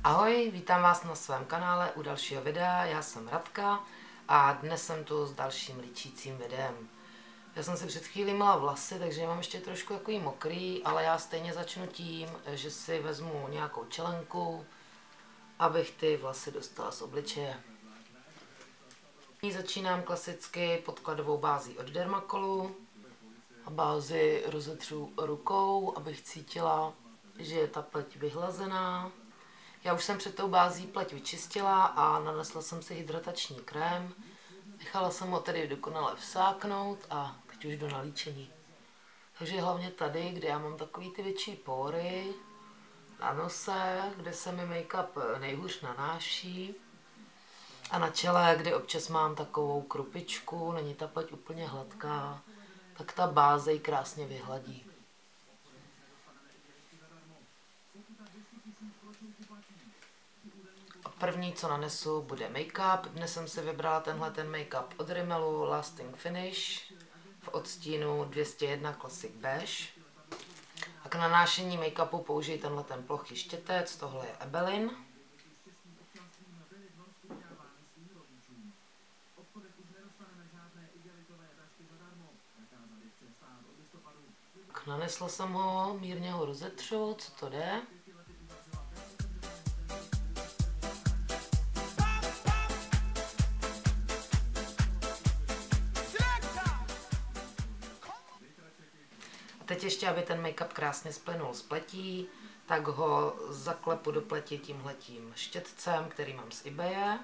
Ahoj, vítám vás na svém kanále u dalšího videa, já jsem Radka a dnes jsem tu s dalším líčícím videem. Já jsem si před chvílí myla vlasy, takže je mám ještě trošku takový mokrý, ale já stejně začnu tím, že si vezmu nějakou čelenku, abych ty vlasy dostala z obličeje. Začínám klasicky podkladovou bází od Dermacolu a bázi rozetřu rukou, abych cítila, že je ta pleť vyhlazená. Já už jsem před tou bází pleť vyčistila a nanesla jsem si hydratační krém. Nechala jsem ho tedy dokonale vsáknout a teď už jdu na líčení. Takže hlavně tady, kde já mám takový ty větší pory, na nose, kde se mi make-up nejhůř nanáší, a na čele, kde občas mám takovou krupičku, není ta pleť úplně hladká, tak ta báze ji krásně vyhladí. První, co nanesu, bude make-up. Dnes jsem si vybrala tenhle make-up od Rimmelu Lasting Finish v odstínu 201 Classic Beige. A k nanášení make-upu použiji tenhle plochý štětec, tohle je Ebelin. Nanesla jsem ho, mírně ho rozetřu, co to jde. Teď ještě, aby ten make-up krásně splynul s pletí, tak ho zaklepu do pleti tímhletím štětcem, který mám z eBaye.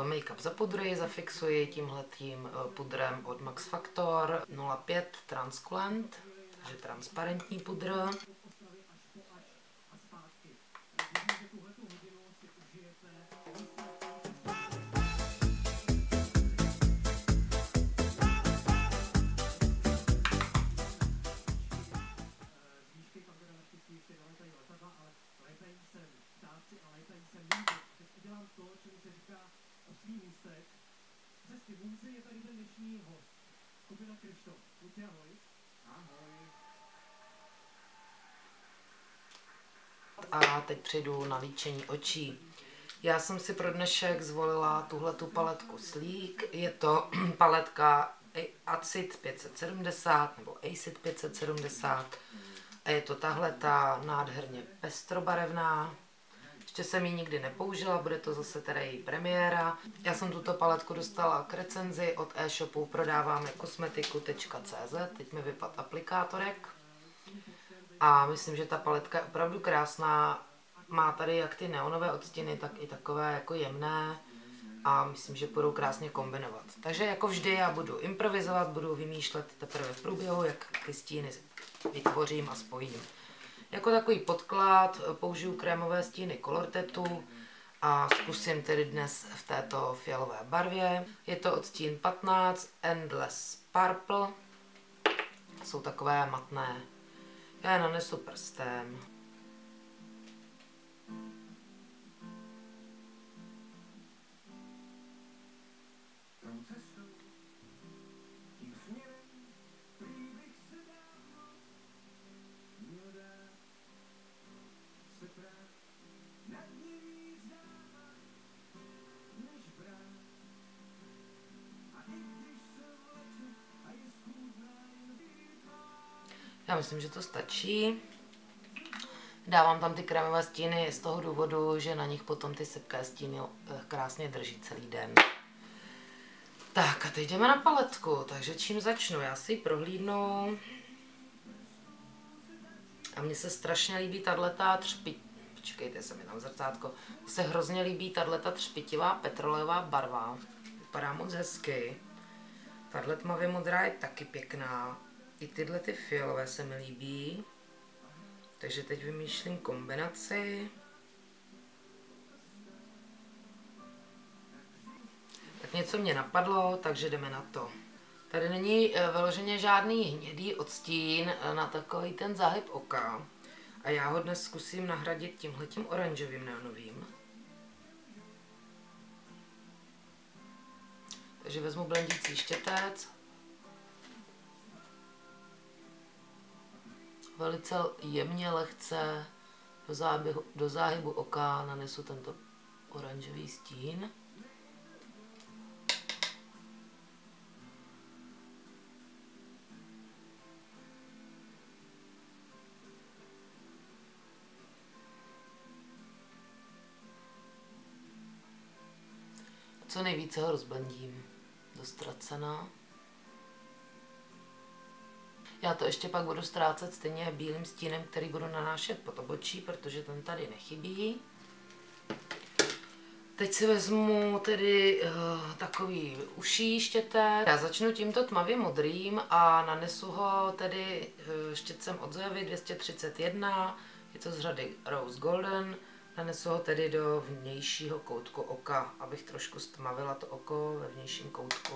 Make-up zapudruji, zafixuji tímhletím pudrem od Max Factor 05 Translucent, takže transparentní pudr. A teď přejdu na líčení očí. Já jsem si pro dnešek zvolila tuhletu paletku Sleek. Je to paletka Acid 570 nebo Acid 570. A je to tahleta nádherně pestrobarevná. Ještě jsem ji nikdy nepoužila, bude to zase teda její premiéra. Já jsem tuto paletku dostala k recenzi od e-shopu prodávámekosmetiku.cz. Teď mi vypadl aplikátorek. A myslím, že ta paletka je opravdu krásná. Má tady jak ty neonové odstíny, tak i takové jako jemné. A myslím, že budou krásně kombinovat. Takže jako vždy já budu improvizovat, budu vymýšlet teprve v průběhu, jak ty stíny vytvořím a spojím. Jako takový podklad použiju krémové stíny Colortetu a zkusím tedy dnes v této fialové barvě. Je to odstín 15 Endless Purple. Jsou takové matné. Já je nanesu prstem. Já myslím, že to stačí. Dávám tam ty krémové stíny z toho důvodu, že na nich potom ty sypké stíny krásně drží celý den. Tak a teď jdeme na paletku, takže čím začnu? Já si ji prohlídnu. A mně se strašně líbí tato počkejte, se mi tam zrcátko. Mně se hrozně líbí tato třpitivá petrolejová barva. Vypadá moc hezky. Tahle tmavě modrá je taky pěkná. I tyhle ty fialové se mi líbí. Takže teď vymýšlím kombinaci. Tak něco mě napadlo, takže jdeme na to. Tady není vyloženě žádný hnědý odstín na takový ten záhyb oka. A já ho dnes zkusím nahradit tímhletím oranžovým neonovým. Takže vezmu blendící štětec. Velice jemně, lehce do záhybu oka nanesu tento oranžový stín. Co nejvíce ho rozblendím do ztracena. Já to ještě pak budu ztrácet stejně bílým stínem, který budu nanášet pod obočí, protože ten tady nechybí. Teď si vezmu tedy takový uší štětec. Já začnu tímto tmavě modrým a nanesu ho tedy štětcem od Zoevy 231. Je to z řady Rose Golden. Nanesu ho tedy do vnějšího koutku oka, abych trošku stmavila to oko ve vnějším koutku.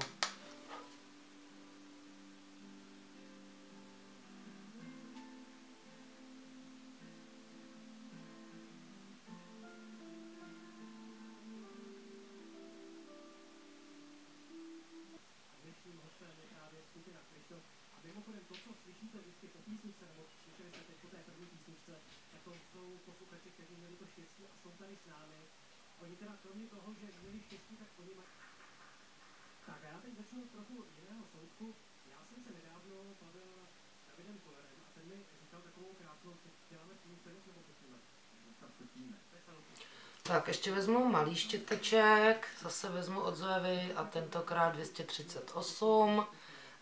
Mimochodem to, co slyšíte vždycky po písničce, nebo slyšeli jste teď po té první písničce, tak to jsou posluchači, kteří měli to štěstí a jsou tady s námi. Oni teda kromě toho, že měli štěstí, tak oni mají... Tak a já teď začnu trochu jiného soudku. Já jsem se nedávno bavil s Davidem Kollerem a ten mi říkal takovou krásnou, děláme tím přenos nebo pustíme? Tak ještě vezmu malý štěteček, zase vezmu od Zoevy a tentokrát 238.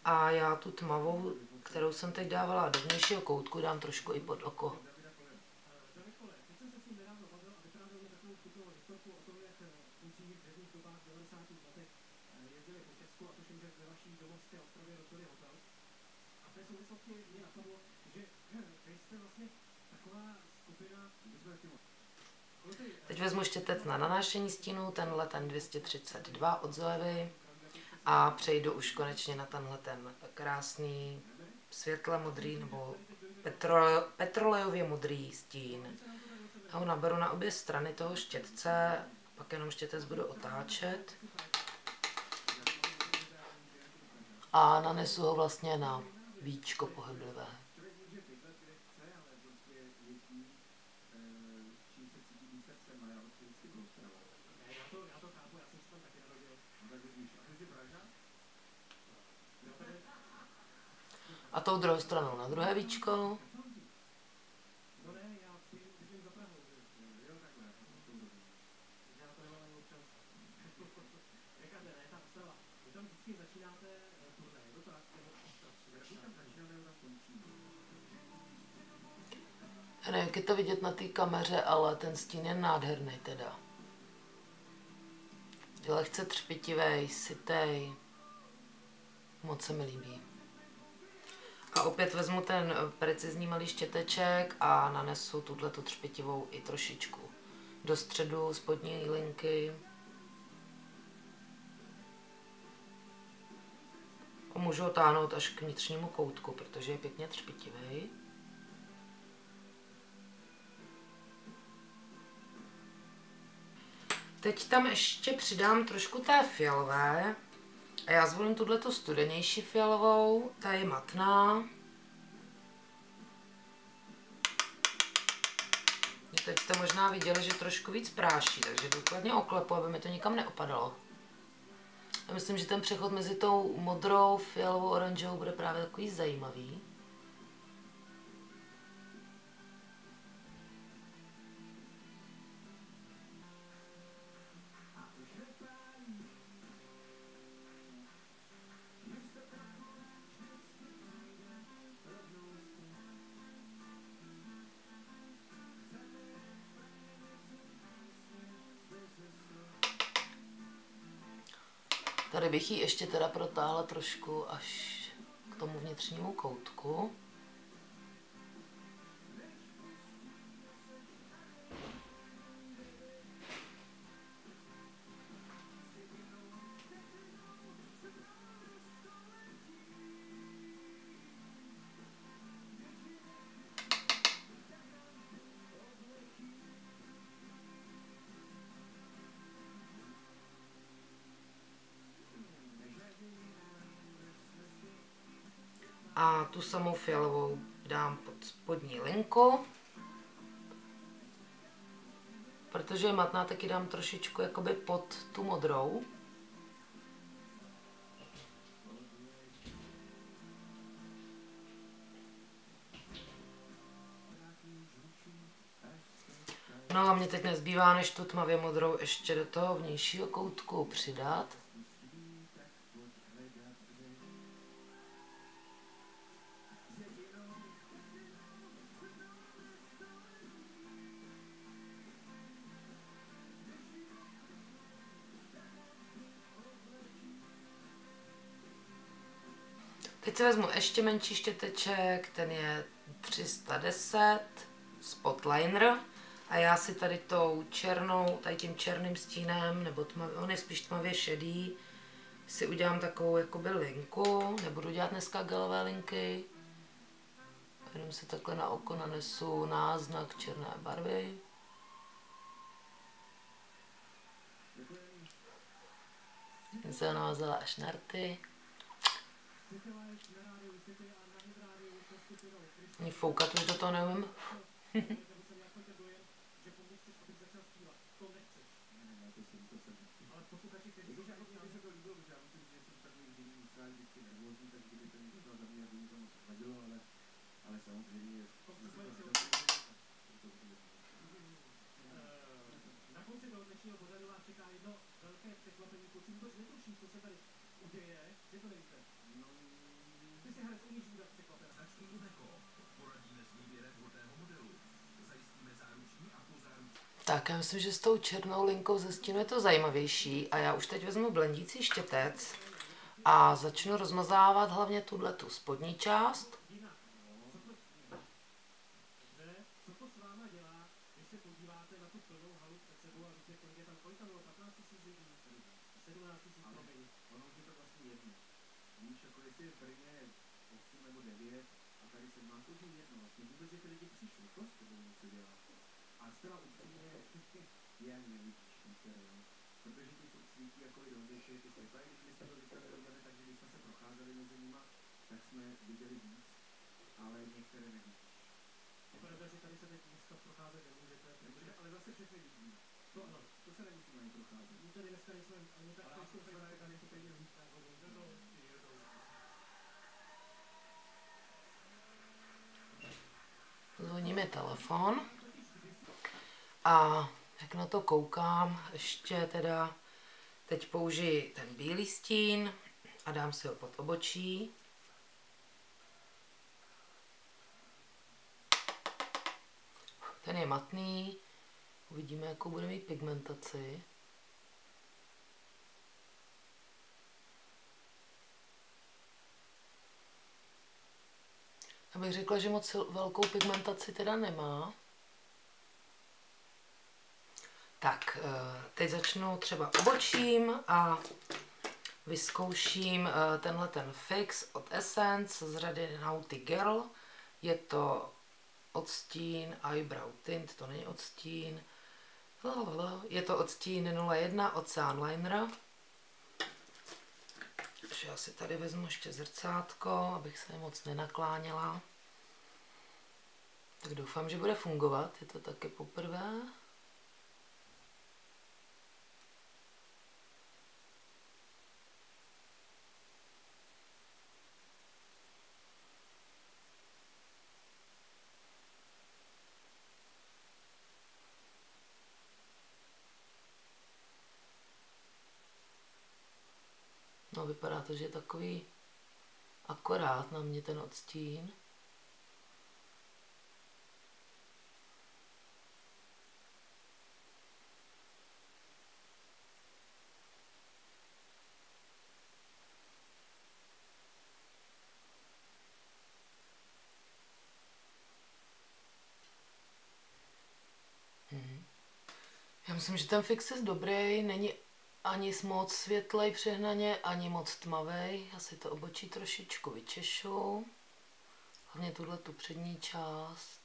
A já tu tmavou, kterou jsem teď dávala do vnějšího koutku, dám trošku i pod oko. David Koller, teď jsem se s ním nedávno bavil a vyprávěl mi takovou vtipnou historku o tom, jak kluci v dřevních dobách v 90. letech jezdili po Česku a tuším, že ve vaší domovské ostrově rozbili hotel. A v té souvislosti mě napadlo, že vy jste vlastně taková skupina... Teď vezmu štětec na nanášení stínu, tenhle ten 232 od Zoevy. A přejdu už konečně na tenhle ten krásný světle modrý nebo petrolejově modrý stín. Já ho naberu na obě strany toho štětce, pak jenom štětec budu otáčet. A nanesu ho vlastně na víčko pohyblivé. A tou druhou stranou na druhé víčko. Já nevím, jak je to vidět na té kameře, ale ten stín je nádherný teda. Je lehce třpitivej, sytej. Moc se mi líbí. A opět vezmu ten precizní malý štěteček a nanesu tuhletu třpitivou i trošičku do středu spodní linky. A můžu ho táhnout až k vnitřnímu koutku, protože je pěkně třpitivý. Teď tam ještě přidám trošku té fialové. A já zvolím tuhletu studenější fialovou, ta je matná. Teď jste možná viděli, že trošku víc práší, takže důkladně oklepu, aby mi to nikam neopadalo. Já myslím, že ten přechod mezi tou modrou, fialovou, oranžovou bude právě takový zajímavý. Tady bych ji ještě teda protáhla trošku až k tomu vnitřnímu koutku. A tu samou fialovou dám pod spodní linku. Protože je matná, taky dám trošičku jakoby pod tu modrou. No a mě teď nezbývá, než tu tmavě modrou ještě do toho vnějšího koutku přidat. Teď si vezmu ještě menší štěteček, ten je 310 Spotliner a já si tady tou černou, tady tím černým stínem, nebo on je spíš tmavě šedý, si udělám takovou jakoby linku, nebudu dělat dneska gelové linky, jenom si takhle na oko nanesu náznak černé barvy. Se navázala až na rty. Ani foukat už do toho neumím. Na konci toho dnešního pořadu vás čeká jedno velké překvapení. Kluci vůbec netuší, co se tady uděje, že to nevíte. Ty si hned umíš udělat překvapená. Značky Iveco. Poradíme s výběrem vhodného modelu. Zajistíme záruční a pozáruční. Tak, já myslím, že s tou černou linkou ze stínu je to zajímavější a já už teď vezmu blendící štětec a začnu rozmazávat hlavně tu spodní část. Co to s váma dělá, když se podíváte na tu plnou halu před sebou a víte, kolik je tam, kolik tam bylo, 15 000 lidí, 17 000 promiň. Ono už je to vlastně jedno. Víš, jako jestli je v Brně 8 nebo 9 a tady 17, to už je jedno. Vlastně vůbec, že ty lidi přišli, to s tebou něco dělá. A zcela upřímně je ani nevidíš některé, jo. Protože ti furt svítí jako i rozlišuje ty světla. I když my jsme to vystavili rozdělili, takže když jsme se procházeli mezi nima, tak jsme viděli víc, ale některé nevidíš. Pravda, že tady se teď dneska procházet nemůžete, Nemůže, ale zase všechny vidíme. to ano. To se nemusíme ani procházet. My tady dneska nejsme ani tak trošku své, tady to klidně víc. Zvoní mi telefon a jak na to koukám, ještě teda teď použiji ten bílý stín a dám si ho pod obočí. Ten je matný, uvidíme, jakou bude mít pigmentaci. Já bych řekla, že moc velkou pigmentaci teda nemá. Tak, teď začnu třeba obočím a vyzkouším tenhle ten fix od Essence z řady Naughty Girl. Je to odstín Eyebrow Tint, to není odstín. Je to odstín 01 Ocean Liner. Takže já si tady vezmu ještě zrcátko, abych se moc nenakláněla. Tak doufám, že bude fungovat, je to taky poprvé. No, vypadá to, že je takový akorát na mě ten odstín. Já myslím, že ten fix je dobrý, není ani moc světlej přehnaně, ani moc tmavej. Já si to obočí trošičku vyčešu. Hlavně tuhle tu přední část.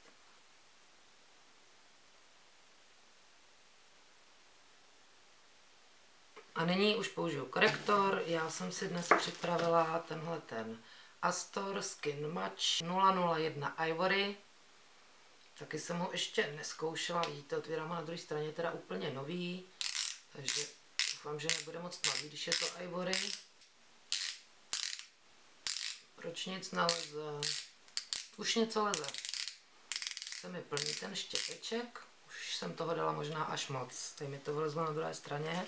A nyní už použiju korektor. Já jsem si dnes připravila tenhle ten Astor Skin Match 001 Ivory. Taky jsem ho ještě neskoušela, vidíte, otvírám ho na druhé straně, teda úplně nový. Takže doufám, že nebude moc tmavý, když je to Ivory. Proč nic neleze? Už něco leze. Se mi plní ten štěpeček. Už jsem toho dala možná až moc. Tady mi to vylezlo na druhé straně.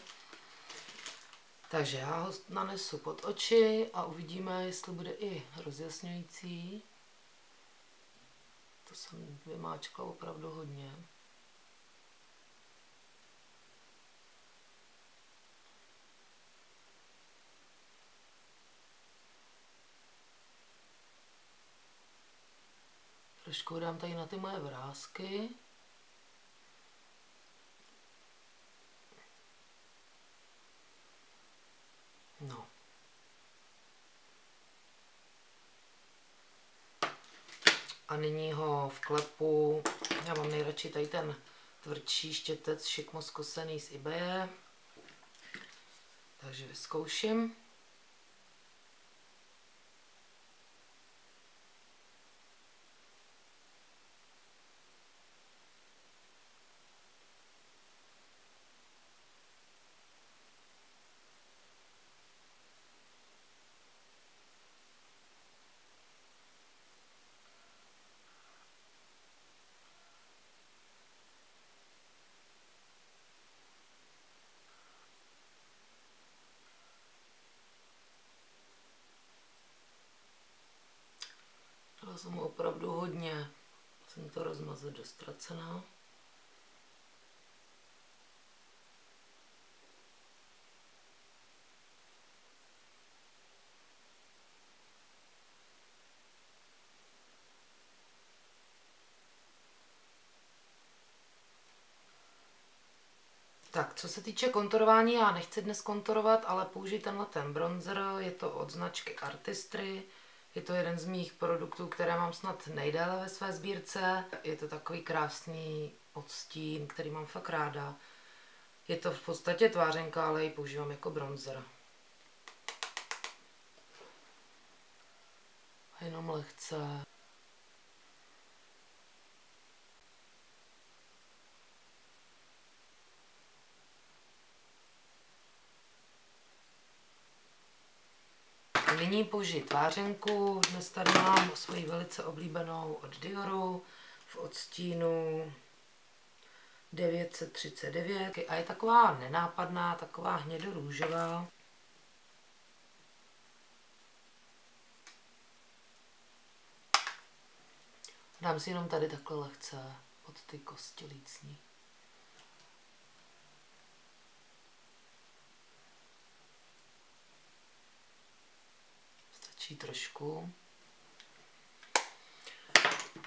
Takže já ho nanesu pod oči a uvidíme, jestli bude i rozjasňující. To jsem vymáčkla opravdu hodně. Trošku dám tady na ty moje vrásky. No. A nyní ho vklepu. Já mám nejradši tady ten tvrdší štětec šikmo zkosený z eBaye. Takže vyzkouším. Dala jsem mu opravdu hodně. Jsem to rozmazat dost ztracená. Tak, co se týče konturování, já nechci dnes konturovat, ale použiji tenhle ten bronzer, je to od značky Artistry. Je to jeden z mých produktů, které mám snad nejdéle ve své sbírce. Je to takový krásný odstín, který mám fakt ráda. Je to v podstatě tvářenka, ale ji používám jako bronzer. A jenom lehce. Nyní použiji tvářenku. Dnes tady mám svoji velice oblíbenou od Dioru v odstínu 939 a je taková nenápadná, taková hnědorůžová. Dám si jenom tady takhle lehce pod ty kosti lícní. Stačí trošku.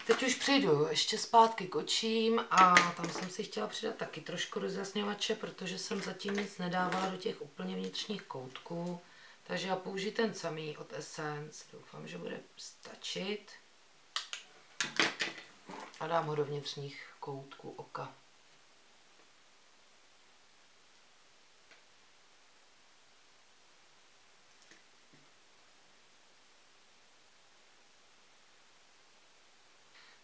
Teď už přijdu ještě zpátky k očím a tam jsem si chtěla přidat taky trošku rozjasňovače, protože jsem zatím nic nedávala do těch úplně vnitřních koutků. Takže já použiju ten samý od Essence. Doufám, že bude stačit. A dám ho do vnitřních koutků oka.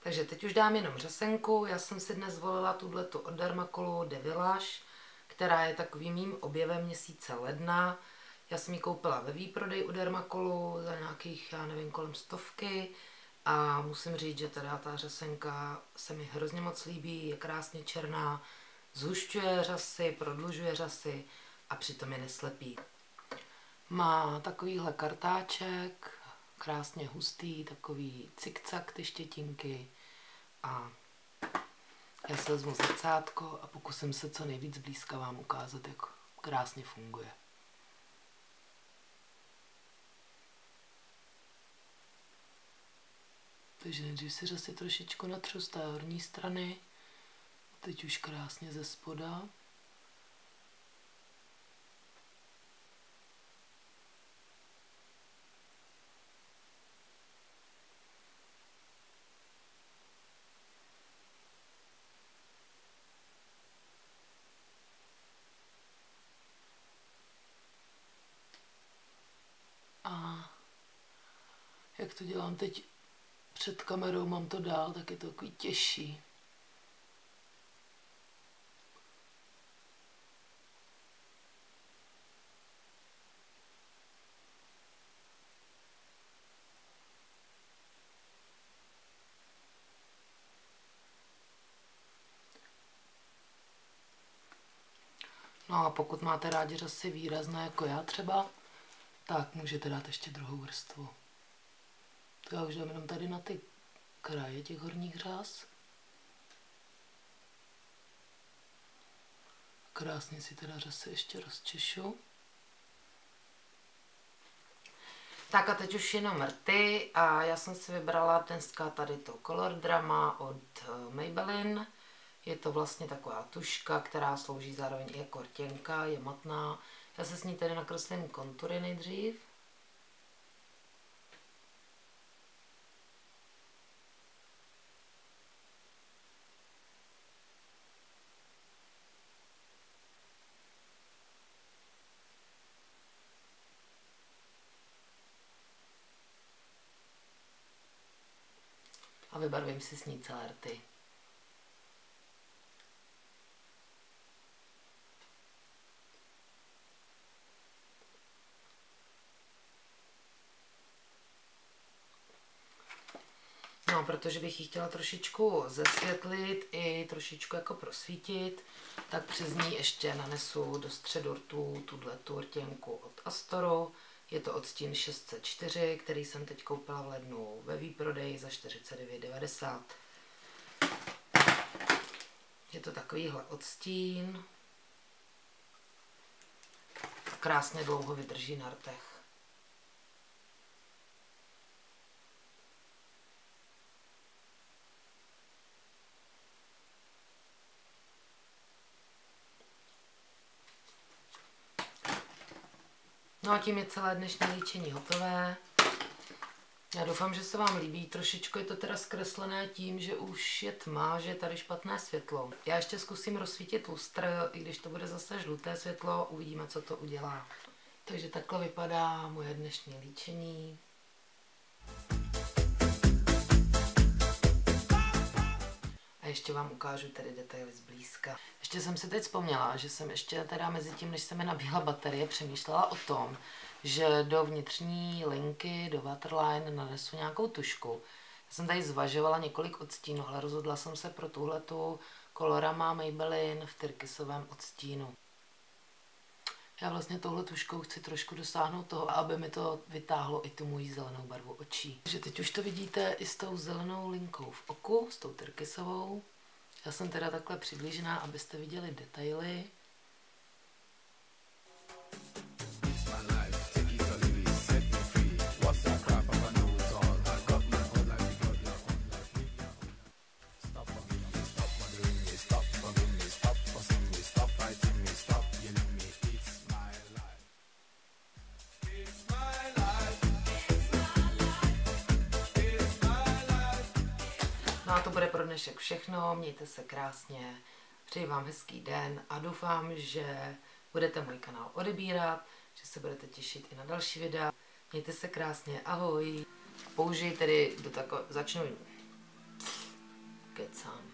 Takže teď už dám jenom řasenku. Já jsem si dnes zvolila tuhletu od Dermacolu De Village, která je takovým mým objevem měsíce ledna. Já jsem ji koupila ve výprodej u Dermacolu za nějakých, já nevím, kolem 100. A musím říct, že teda ta řasenka se mi hrozně moc líbí, je krásně černá, zhušťuje řasy, prodlužuje řasy a přitom je neslepí. Má takovýhle kartáček, krásně hustý, takový cikcak ty štětinky a já se vezmu zrcátko a pokusím se co nejvíc blízka vám ukázat, jak krásně funguje. Takže nejdřív si řasy trošičku natřu z té horní strany, teď už krásně ze spoda. jak to dělám teď před kamerou, mám to dál, tak je to takový těžší. No a pokud máte rádi řasy výrazné, jako já třeba, tak můžete dát ještě druhou vrstvu. To já už dám jenom tady na ty kraje těch horních řas. Krásně si teda řasy ještě rozčešu. Tak a teď už jenom rty a já jsem si vybrala dneska tady to Color Drama od Maybelline. Je to vlastně taková tuška, která slouží zároveň i jako rtěnka, je matná. Já se s ní tedy nakreslím kontury nejdřív. A vybarvím si s ní celé rty. No, protože bych ji chtěla trošičku zesvětlit i trošičku jako prosvítit, tak přes ní ještě nanesu do středu rtů tuto rtěnku od Astoru. Je to odstín 604, který jsem teď koupila v lednu ve výprodeji za 49,90. Je to takovýhle odstín. Krásně dlouho vydrží na rtech. No a tím je celé dnešní líčení hotové. Já doufám, že se vám líbí. Trošičku je to teda zkreslené tím, že už je tma, že je tady špatné světlo. Já ještě zkusím rozsvítit lustr, i když to bude zase žluté světlo, uvidíme, co to udělá. Takže takhle vypadá moje dnešní líčení. A ještě vám ukážu tedy detaily zblízka. Ještě jsem si teď vzpomněla, že jsem ještě teda mezi tím, než se mi nabíhla baterie, přemýšlela o tom, že do vnitřní linky, do waterline nanesu nějakou tušku. Já jsem tady zvažovala několik odstínů, ale rozhodla jsem se pro tuhletu Colorama Maybelline v tyrkysovém odstínu. Já vlastně touhle tuškou chci trošku dosáhnout toho, aby mi to vytáhlo i tu moji zelenou barvu očí. Takže teď už to vidíte i s tou zelenou linkou v oku, s tou tyrkysovou. Já jsem teda takhle přiblížená, abyste viděli detaily. No a to bude pro dnešek všechno, mějte se krásně, přeji vám hezký den a doufám, že budete můj kanál odebírat, že se budete těšit i na další videa. Mějte se krásně, ahoj. Použij tedy do takové, začnu kecám.